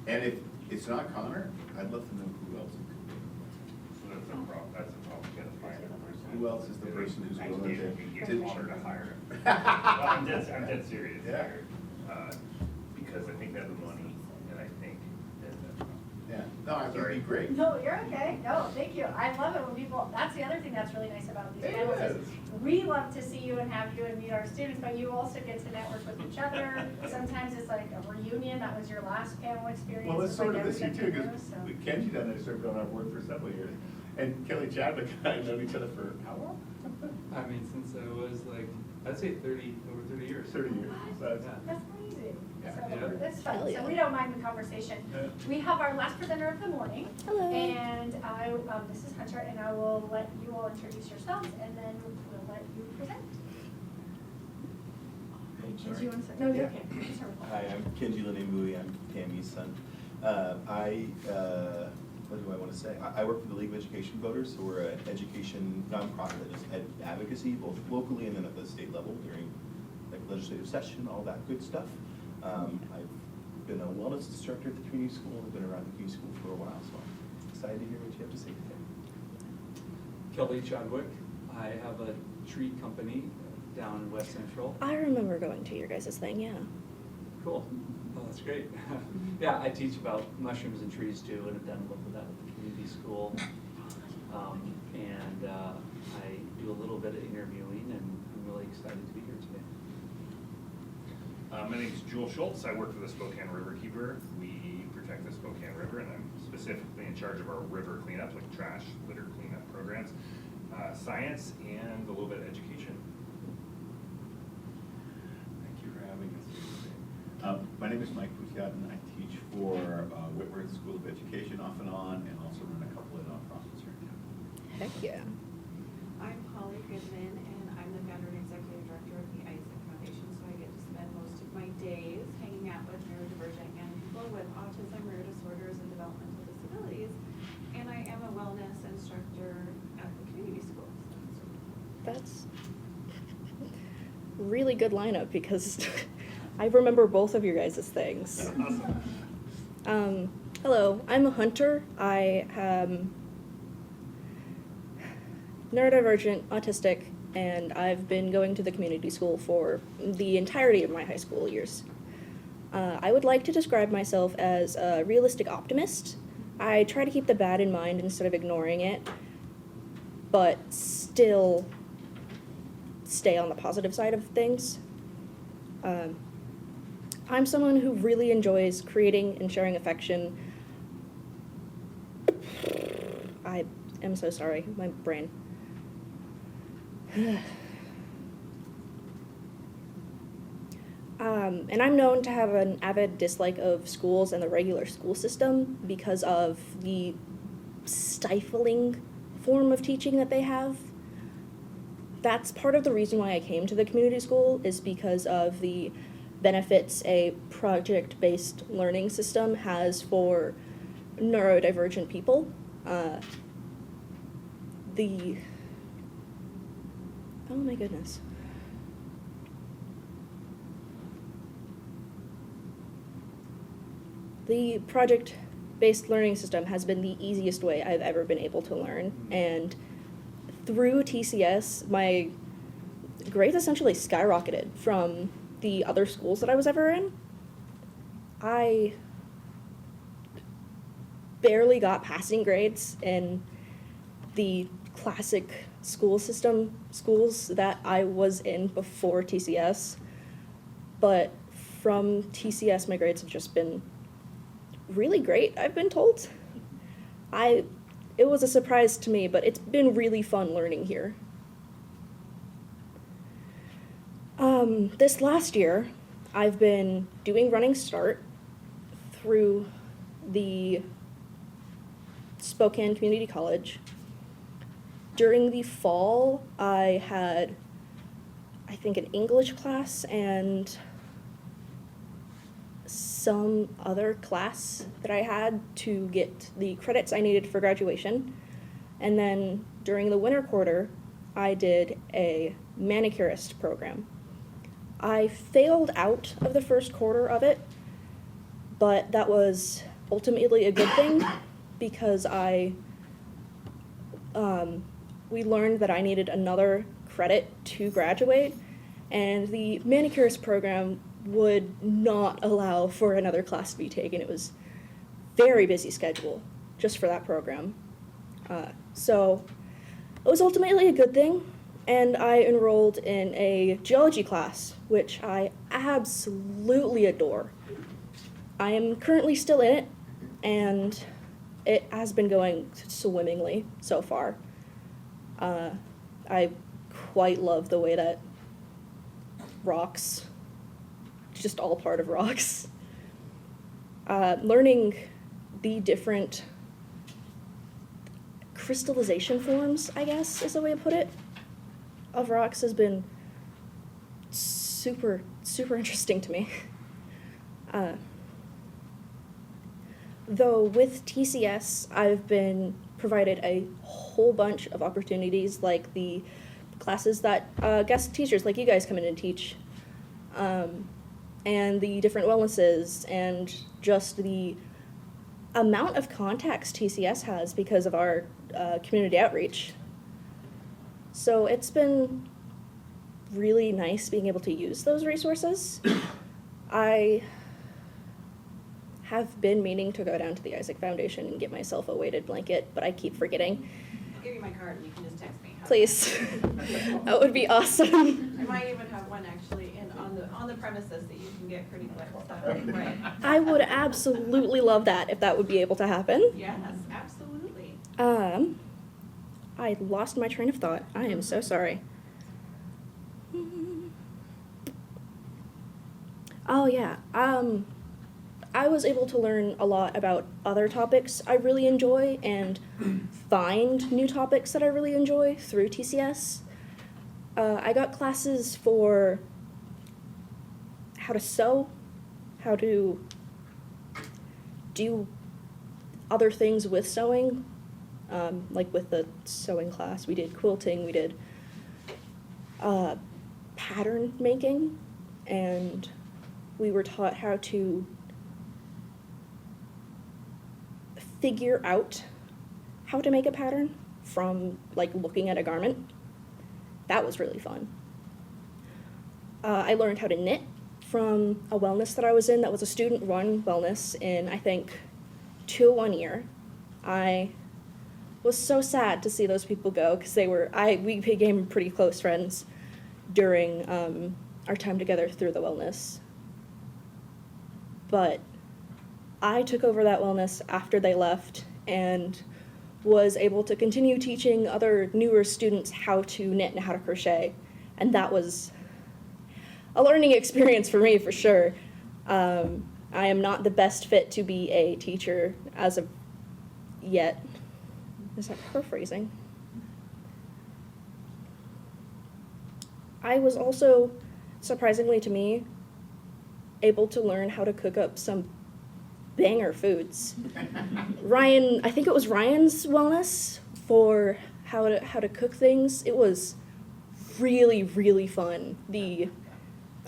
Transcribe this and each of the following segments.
And if it's not Connor, I'd love to know who else it could be. So that's a problem, we gotta find a person. Who else is the person who's willing We to? get Connor to hire him. Well, I'm dead serious Yeah. here. Because I think they have the money, and I think that, Yeah, no, I think it'd be great. No, you're okay. No, thank you. I love it when people, that's the other thing that's really nice about these panels is we love to see you and have you and meet our students, but you also get to network with each other. Sometimes it's like a reunion. That was your last panel experience. Well, it's It's sort like of this year too, everybody because knows, so. Kenji and I served on our board for several years. And Kelly Chadwick and I have known each other for how long? I mean, since I was like, I'd say over 30 years. 30 years. So it's- That's amazing. Yeah. So Yeah. that's fun. Hell So yeah. we don't mind the conversation. Yeah. We have our last presenter of the morning. Hello. And this is Hunter, and I will let you all introduce yourselves, and then we'll let you present. Did you want to say? No, you're okay. You can start with Hi, I'm Kenji Lenembui, I'm Tammy's son. What do I want to say? I work for the League of Education Voters, so we're an education nonprofit that does advocacy, both locally and then at the state level during like legislative session, all that good stuff. I've been a wellness instructor at the community school, I've been around the community school for a while, so I'm excited to hear what you have to say today. Kelly Chadwick. I have a tree company down in West Central. I remember going to your guys' thing, yeah. Cool. Oh, that's great. Yeah, I teach about mushrooms and trees too, and have done a little of that with the community school. And I do a little bit of interviewing, and I'm really excited to be here today. my name's Joel Schultz. I work for the Spokane River Keeper. We protect the Spokane River, and I'm specifically in charge of our river cleanup, like trash, litter cleanup programs, science, and a little bit of education. Thank you for having us here today. My name is Mike Puciat, and I teach for Whitworth School of Education off and on, and also run a couple of nonprofits here in town. Heck yeah. I'm Holly Goodman, and I'm the founder and executive director of the Isaac Foundation, so I get to spend most of my days hanging out with neurodivergent young people with autism, rare disorders, and developmental disabilities. And I am a wellness instructor at the community school. That's really good lineup because I remember both of your guys' things. Awesome. Hello, I'm a hunter. I am neurodivergent, autistic, and I've been going to the community school for the entirety of my high school years. I would like to describe myself as a realistic optimist. I try to keep the bad in mind instead of ignoring it, but still stay on the positive side of things. I'm someone who really enjoys creating and sharing affection. I am so sorry, my brain. And I'm known to have an avid dislike of schools and the regular school system because of the stifling form of teaching that they have. That's part of the reason why I came to the community school, is because of the benefits a project-based learning system has for neurodivergent people. Oh my goodness. The project-based learning system has been the easiest way I've ever been able to learn, and through TCS, my grades essentially skyrocketed from the other schools that I was ever in. I barely got passing grades in the classic school system schools that I was in before TCS, but from TCS, my grades have just been really great, I've been told. It was a surprise to me, but it's been really fun learning here. This last year, I've been doing Running Start through the Spokane Community College. During the fall, I had, I think, an English class and some other class that I had to get the credits I needed for graduation. And then during the winter quarter, I did a manicurist program. I failed out of the first quarter of it, but that was ultimately a good thing because we learned that I needed another credit to graduate, and the manicurist program would not allow for another class to be taken. It was very busy schedule just for that program. So it was ultimately a good thing, and I enrolled in a geology class, which I absolutely adore. I am currently still in it, and it has been going swimmingly so far. I quite love the way that rocks, just all part of rocks. Learning the different crystallization forms, I guess is the way to put it, of rocks has been super, super interesting to me. Though with TCS, I've been provided a whole bunch of opportunities, like the classes that guest teachers like you guys come in and teach, and the different wellnesses, and just the amount of contacts TCS has because of our community outreach. So it's been really nice being able to use those resources. I have been meaning to go down to the Isaac Foundation and get myself a weighted blanket, but I keep forgetting. I'll give you my card and you can just text me. Please. That would be awesome. I might even have one actually on the premises that you can get pretty quick, so, right. I would absolutely love that if that would be able to happen. Yes, absolutely. I lost my train of thought. I am so sorry. Oh yeah. I was able to learn a lot about other topics I really enjoy and find new topics that I really enjoy through TCS. I got classes for how to sew, how to do other things with sewing. Like with the sewing class, we did quilting, we did pattern making, and we were taught how to figure out how to make a pattern from like looking at a garment. That was really fun. I learned how to knit from a wellness that I was in that was a student-run wellness in, I think, 2-1 year. I was so sad to see those people go because we became pretty close friends during our time together through the wellness. But I took over that wellness after they left and was able to continue teaching other newer students how to knit and how to crochet. And that was a learning experience for me, for sure. I am not the best fit to be a teacher as of yet. Is that paraphrasing? I was also, surprisingly to me, able to learn how to cook up some banger foods. Ryan, I think it was Ryan's wellness for how to cook things. It was really, really fun.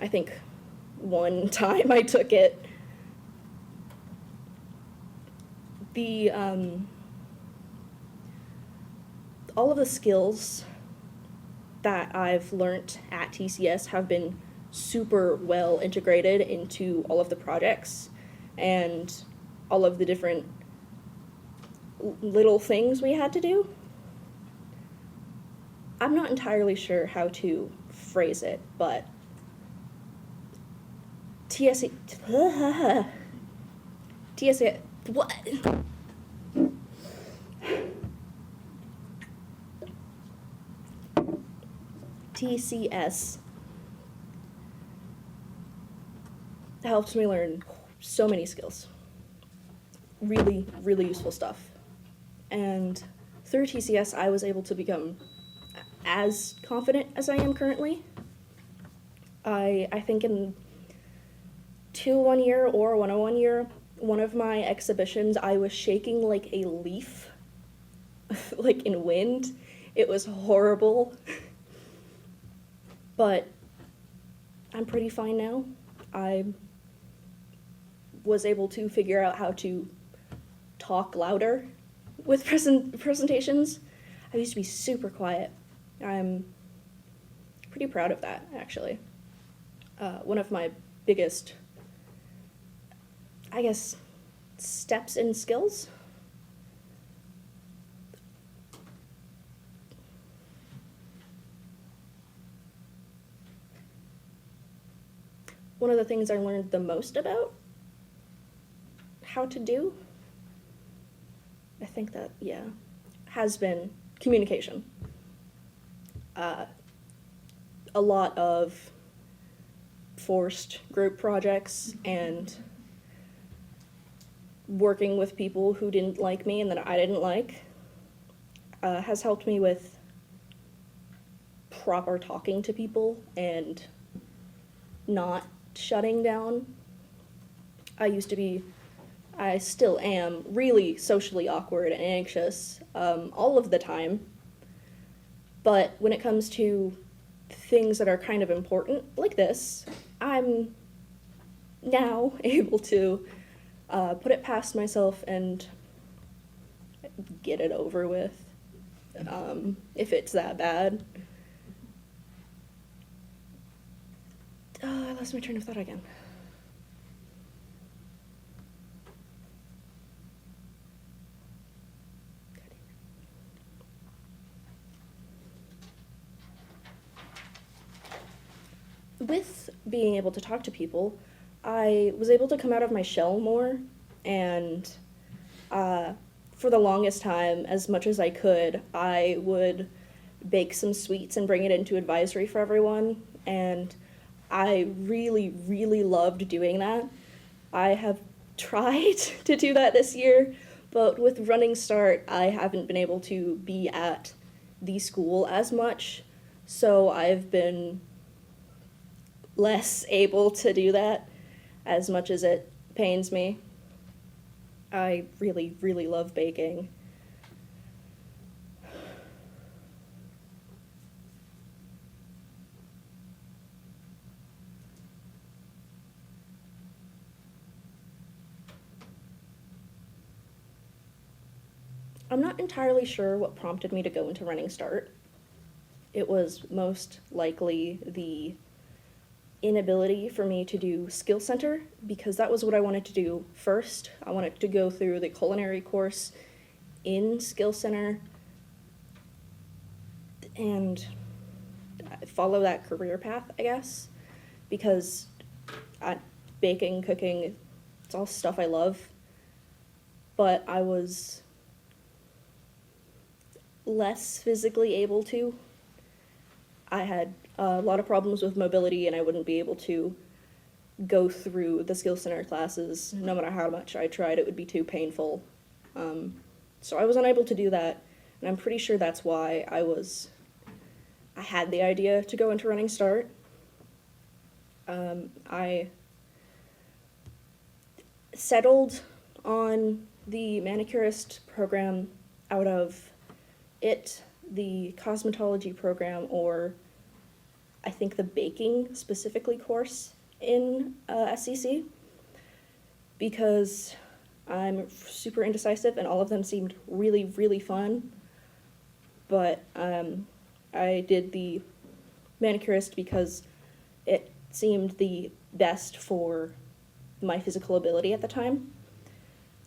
I think one time I took it, all of the skills that I've learned at TCS have been super well integrated into all of the projects and all of the different little things we had to do. I'm not entirely sure how to phrase it, but TSA, what? TCS helped me learn so many skills. Really, really useful stuff. And through TCS, I was able to become as confident as I am currently. I think in 2-1 year or 101 year, one of my exhibitions, I was shaking like a leaf, like in wind. It was horrible. But I'm pretty fine now. I was able to figure out how to talk louder with presentations. I used to be super quiet. I'm pretty proud of that, actually. One of my biggest, I guess, steps in skills. One of the things I learned the most about how to do, I think that, yeah, has been communication. A lot of forced group projects and working with people who didn't like me and that I didn't like has helped me with proper talking to people and not shutting down. I still am really socially awkward and anxious all of the time. But when it comes to things that are kind of important, like this, I'm now able to put it past myself and get it over with, if it's that bad. I lost my train of thought again. With being able to talk to people, I was able to come out of my shell more, and for the longest time, as much as I could, I would bake some sweets and bring it into advisory for everyone, and I really, really loved doing that. I have tried to do that this year, but with Running Start, I haven't been able to be at the school as much, so I've been less able to do that as much as it pains me. I really, really love baking. I'm not entirely sure what prompted me to go into Running Start. It was most likely the inability for me to do Skill Center, because that was what I wanted to do first. I wanted to go through the culinary course in Skill Center and follow that career path, I guess, because baking, cooking, it's all stuff I love, but I was less physically able to. I had a lot of problems with mobility, and I wouldn't be able to go through the Skill Center classes. No matter how much I tried, it would be too painful. So I was unable to do that, and I'm pretty sure that's why I had the idea to go into Running Start. I settled on the manicurist program out of the cosmetology program, or I think the baking specifically course in SCC, because I'm super indecisive and all of them seemed really, really fun. But I did the manicurist because it seemed the best for my physical ability at the time.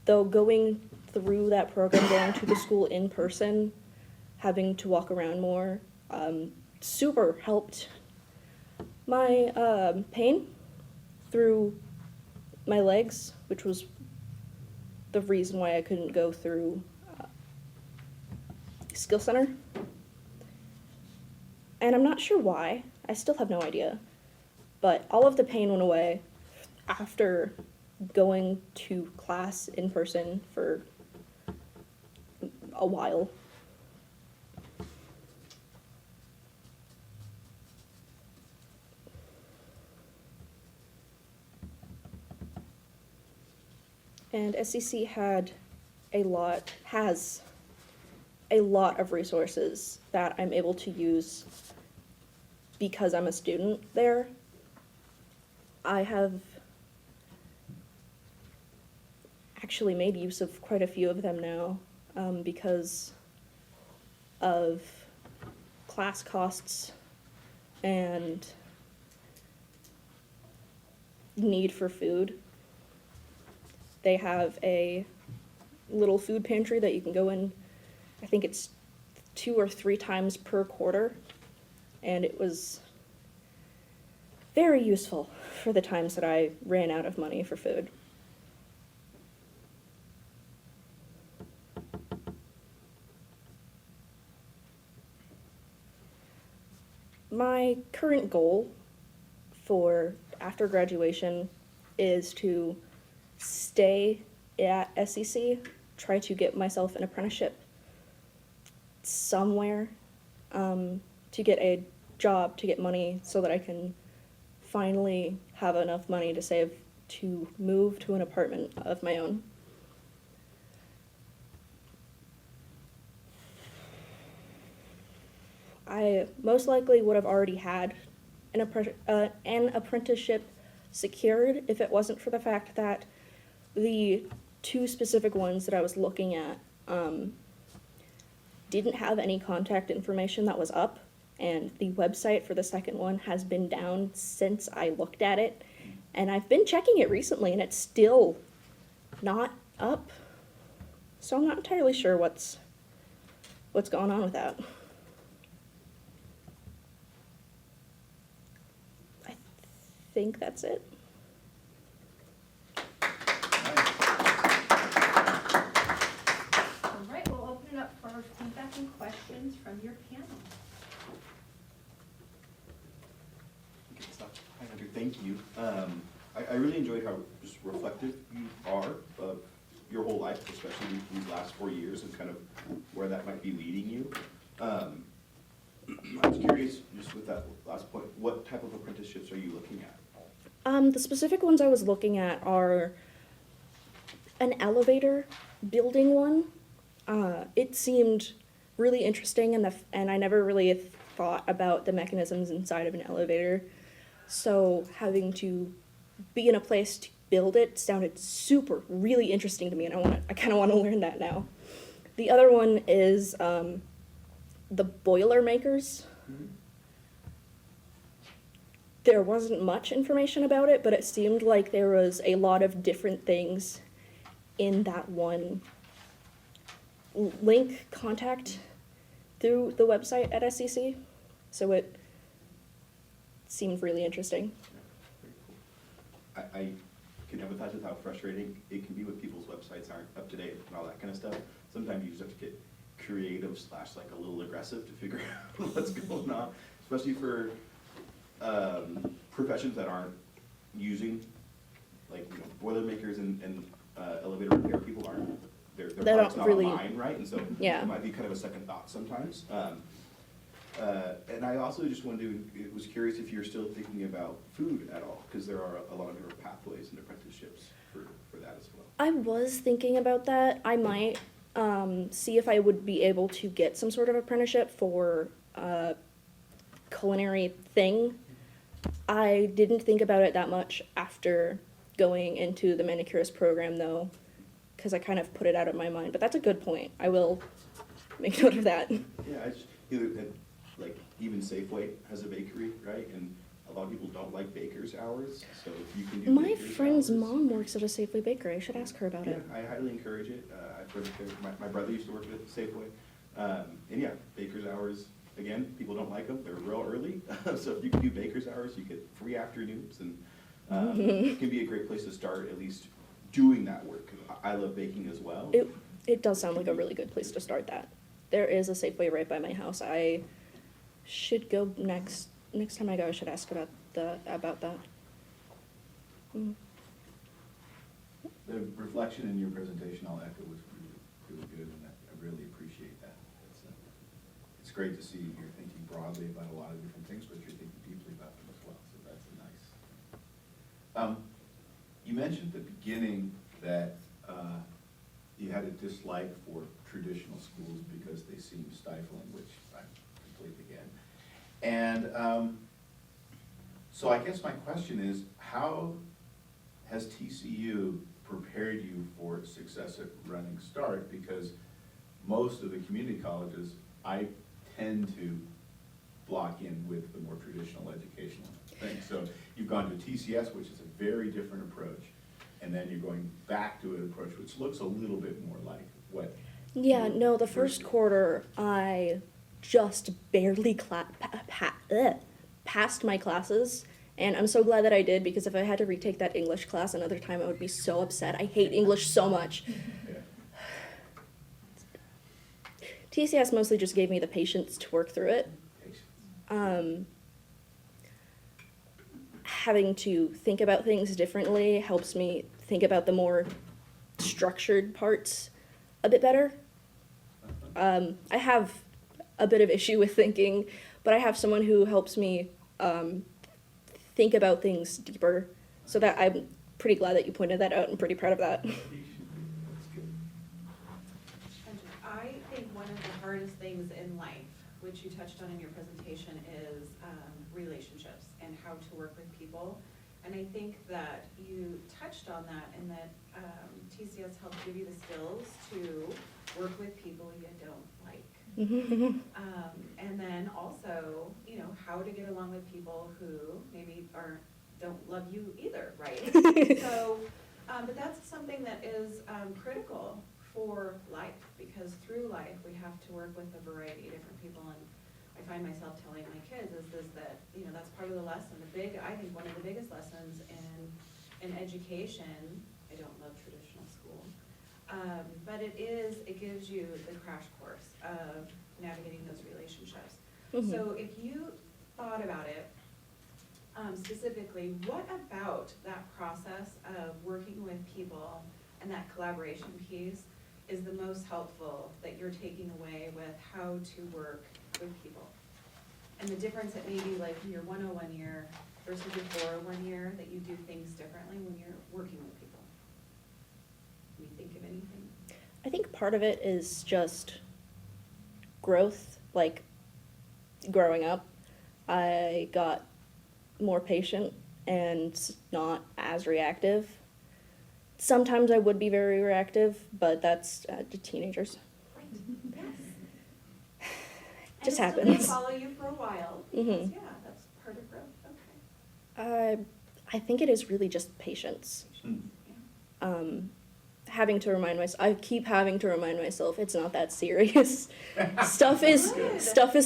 Though going through that program, going to the school in person, having to walk around more, super helped my pain through my legs, which was the reason why I couldn't go through Skill Center. And I'm not sure why. I still have no idea. But all of the pain went away after going to class in person for a while. And SCC has a lot of resources that I'm able to use because I'm a student there. I have actually made use of quite a few of them now because of class costs and need for food. They have a little food pantry that you can go in, I think it's 2 or 3 times per quarter, and it was very useful for the times that I ran out of money for food. My current goal for after graduation is to stay at SEC, try to get myself an apprenticeship somewhere, to get a job, to get money so that I can finally have enough money to save to move to an apartment of my own. I most likely would have already had an apprenticeship secured if it wasn't for the fact that the 2 specific ones that I was looking at didn't have any contact information that was up, and the website for the second one has been down since I looked at it, and I've been checking it recently and it's still not up, so I'm not entirely sure what's going on with that. I think that's it. All right, we'll open it up for feedback and questions from your panel. Hi, Andrew, thank you. I really enjoyed how just reflective you are of your whole life, especially these last 4 years, and kind of where that might be leading you. I was curious, just with that last point, what type of apprenticeships are you looking at? The specific ones I was looking at are an elevator building one. It seemed really interesting, and I never really thought about the mechanisms inside of an elevator. So having to be in a place to build it sounded really interesting to me, and I kind of want to learn that now. The other one is the boiler makers. Mm-hmm. There wasn't much information about it, but it seemed like there was a lot of different things in that one link contact through the website at SEC. So it seemed really interesting. I can empathize with how frustrating it can be when people's websites aren't up to date and all that kind of stuff. Sometimes you just have to get creative / like a little aggressive to figure out what's going on, especially for professions that aren't using, like, you know, boiler makers and elevator repair people aren't, their product's not online, right? And so Yeah. it might be kind of a second thought sometimes. And I also just was curious if you're still thinking about food at all, because there are a lot of different pathways and apprenticeships for that as well. I was thinking about that. I might see if I would be able to get some sort of apprenticeship for a culinary thing. I didn't think about it that much after going into the manicurist program, though, because I kind of put it out of my mind. But that's a good point. I will make note of that. Yeah, I just, like, even Safeway has a bakery, right? And a lot of people don't like baker's hours, so if you can do My baker's friend's hours- mom works at a Safeway bakery. I should ask her about Yeah, it. I highly encourage it. I've heard my brother used to work at Safeway. And yeah, baker's hours, again, people don't like them. They're real early. So if you can do baker's hours, you get free afternoons, and it can be a great place to start, at least doing that work. I love baking as well. It does sound like a really good place to start that. There is a Safeway right by my house. I should go next time I go. I should ask about that. Mm. The reflection in your presentation, I'll echo, was really good, and I really appreciate that. It's great to see you're thinking broadly about a lot of different things, but you're thinking deeply about them as well, so that's nice. You mentioned at the beginning that you had a dislike for traditional schools because they seem stifling, which I completely get. And so I guess my question is, how has TCU prepared you for for success at Running Start, because most of the community colleges, I tend to block in with the more traditional educational thing. So you've gone to TCS, which is a very different approach, and then you're going back to an approach which looks a little bit more like what. Yeah, you- no, the first quarter, I just barely passed my classes, and I'm so glad that I did, because if I had to retake that English class another time, I would be so upset. I hate English so much. Yeah. TCS mostly just gave me the patience to work through it. Having to think about things differently helps me think about the more structured parts a bit better. I have a bit of issue with thinking, but I have someone who helps me think about things deeper. So that I'm pretty glad that you pointed that out and pretty proud of that. That's good. I think one of the hardest things in life, which you touched on in your presentation, is relationships and how to work with people. And I think that you touched on that, and that TCS helped give you the skills to work with people you don't like. And then also, you know, how to get along with people who maybe don't love you either, right? So, but that's something that is critical for life, because through life, we have to work with a variety of different people. And I find myself telling my kids is that, you know, that's part of the lesson. I think one of the biggest lessons in education, I don't love traditional school, but it gives you the crash course of navigating those relationships. Mhm. So if you thought about it, specifically, what about that process of working with people and that collaboration piece is the most helpful that you're taking away with how to work with people? And the difference that maybe like in your 101 year versus your 401 year, that you do things differently when you're working with people. Can you think of anything? I think part of it is just growth, like growing up. I got more patient and not as reactive. Sometimes I would be very reactive, but that's to teenagers. Right, yes. Just and it's still gonna happens. follow you for a while, Mhm. because, yeah, that's part of growth, okay. I think it is really just patience. Hmm. Yeah. Having to remind myself, I keep having to remind myself it's not that serious. Stuff is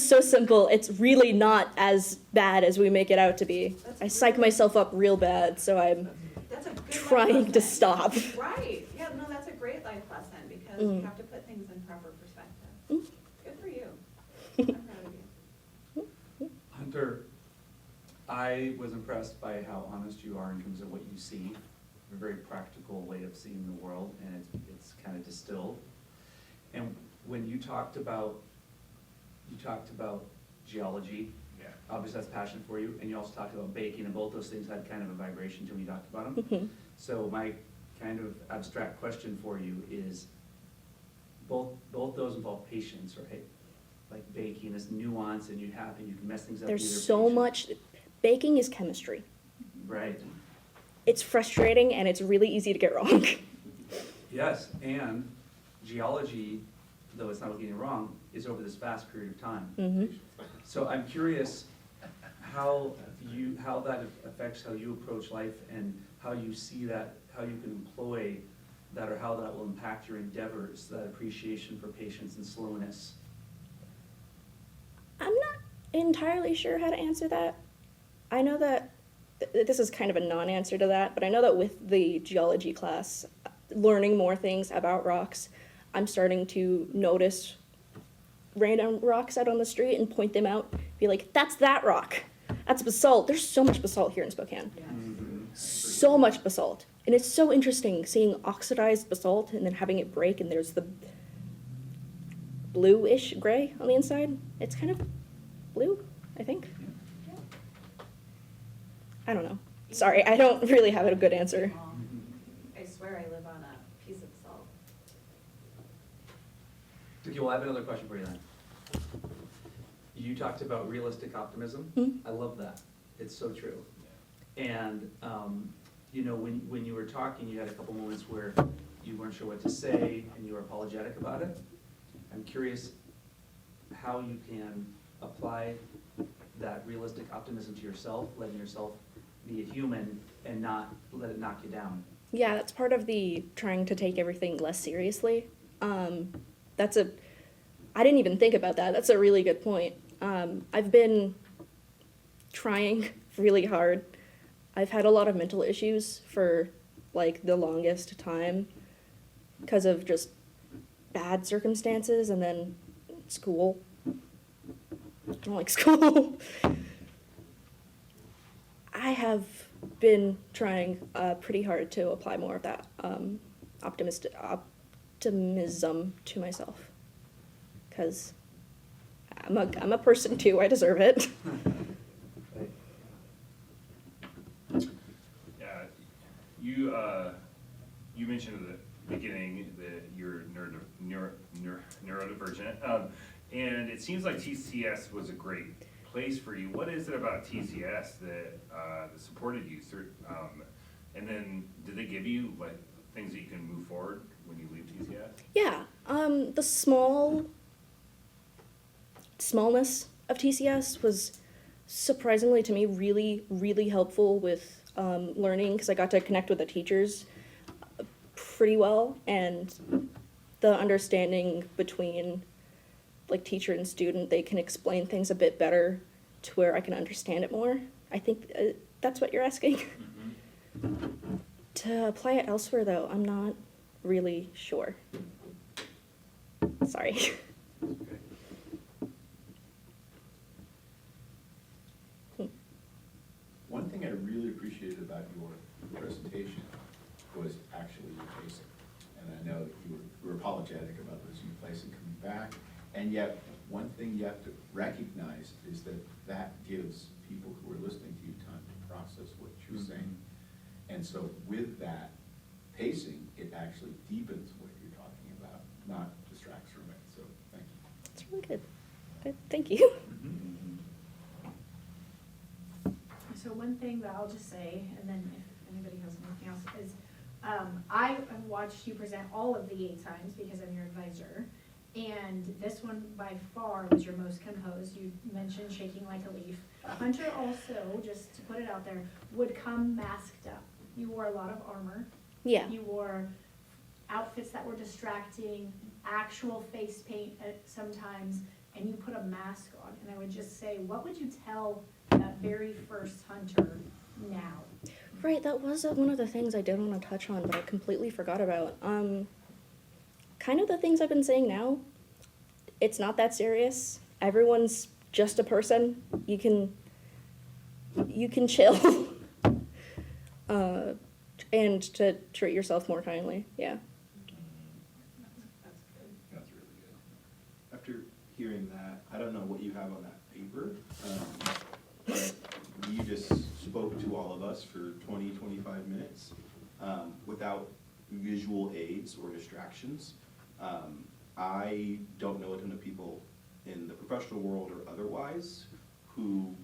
so simple. It's really not as bad as we make it out to be. I psych myself up real bad, so I'm That's a good life trying to lesson. stop. Right, yeah, no, that's a great life lesson, because you Mm. have to put things in proper perspective. Mm. Good for you. I'm proud of you. Hunter, I was impressed by how honest you are in terms of what you see. A very practical way of seeing the world, and it's kind of distilled. And when you talked about geology, Yeah. obviously that's passion for you, and you also talked about baking, and both those things had kind of a vibration to when you talked about them. Mhm. So my kind of abstract question for you is, both those involve patience, right? Like baking is nuance, and you can mess things up. There's either so patient- much, baking is chemistry. Right. It's frustrating and it's really easy to get wrong. Yes, and geology, though it's not getting it wrong, is over this vast period of time. Mhm. So I'm curious how that affects how you approach life, and how you see that, how you can employ that, or how that will impact your endeavors, that appreciation for patience and slowness. I'm not entirely sure how to answer that. I know that this is kind of a non-answer to that, but I know that with the geology class, learning more things about rocks, I'm starting to notice random rocks out on the street and point them out, be like, that's that rock. That's basalt. There's so much basalt here in Spokane. So much basalt. And it's so interesting seeing oxidized basalt and then having it break, and there's the bluish gray on the inside. It's kind of blue, I think. I don't know. Sorry, I don't really have a good answer. I swear I live on a piece of salt. Okay, well, I have another question for you then. You talked about realistic optimism. Mhm. I love that. It's so true. And you know, when you were talking, you had a couple moments where you weren't sure what to say and you were apologetic about it. I'm curious how you can apply that realistic optimism to yourself, letting yourself be a human and not let it knock you down. Yeah, that's part of the trying to take everything less seriously. I didn't even think about that. That's a really good point. I've been trying really hard. I've had a lot of mental issues for like the longest time because of just bad circumstances and then school. I don't like school. I have been trying pretty hard to apply more of that optimism to myself, because I'm a person too. I deserve it. Yeah, you mentioned at the beginning that you're neurodivergent, and it seems like TCS was a great place for you. What is it about TCS that supported you through? And then, did they give you like things that you can move forward when you leave TCS? Yeah, the smallness of TCS was surprisingly to me really, really helpful with learning, because I got to connect with the teachers pretty well, and the understanding between like teacher and student, they can explain things a bit better to where I can understand it more. I think that's what you're asking. Mm-hmm. To apply it elsewhere though, I'm not really sure. Sorry. Okay. One thing I really appreciated about your presentation was actually your pacing. And I know that you were apologetic about losing your place and coming back. And yet, one thing you have to recognize is that that gives people who are listening to you time to process what you're saying. And so with that pacing, it actually deepens what you're talking about, not distracts from it. So thank you. That's really good. Good. Thank you. So one thing that I'll just say, and then if anybody has anything else, is I have watched you present all of the 8 times because I'm your advisor. And this one by far was your most composed. You mentioned shaking like a leaf. Hunter also, just to put it out there, would come masked up. You wore a lot of armor. Yeah. You wore outfits that were distracting, actual face paint sometimes, and you put a mask on. And I would just say, what would you tell that very first Hunter now? Right, that was one of the things I did want to touch on, but I completely forgot about. Kind of the things I've been saying now. It's not that serious. Everyone's just a person. You can chill. And to treat yourself more kindly. Yeah. That's good. That's really good. After hearing that, I don't know what you have on that paper, but you just spoke to all of us for 20, 25 minutes without visual aids or distractions. I don't know a ton of people in the professional world or otherwise who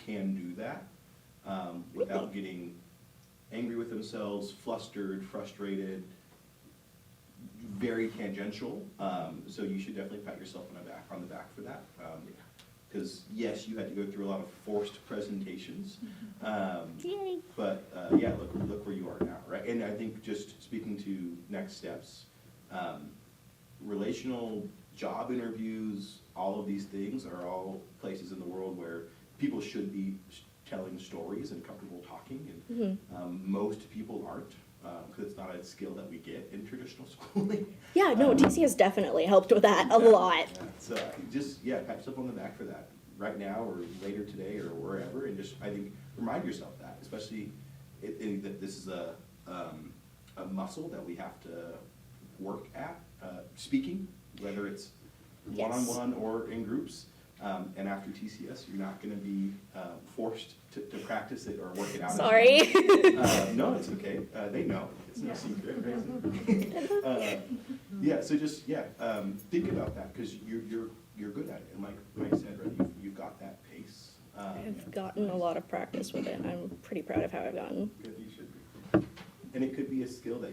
can do that without getting angry with themselves, flustered, frustrated, very tangential. So you should definitely pat yourself on the back for that. Because yes, you had to go through a lot of forced presentations. Yay. But yeah, look where you are now, right? And I think just speaking to next steps, relational job interviews, all of these things are all places in the world where people should be telling stories and comfortable talking, and most people aren't, because it's not a skill that we get in traditional schooling. Yeah, no, TC has definitely helped with that a lot. Yeah. So just, yeah, pat yourself on the back for that right now or later today or wherever, and just, I think, remind yourself that, especially that this is a muscle that we have to work at, speaking, whether it's Yes. one-on-one or in groups. And after TCS, you're not gonna be forced to practice it or work it out. Sorry. No, it's okay. They know. It's no secret, right? Yeah, so just, yeah, think about that, because you're good at it. And like Mike said, right, you've got that pace. I've gotten a lot of practice with it, and I'm pretty proud of how I've gotten. Good, you should And it could be a skill that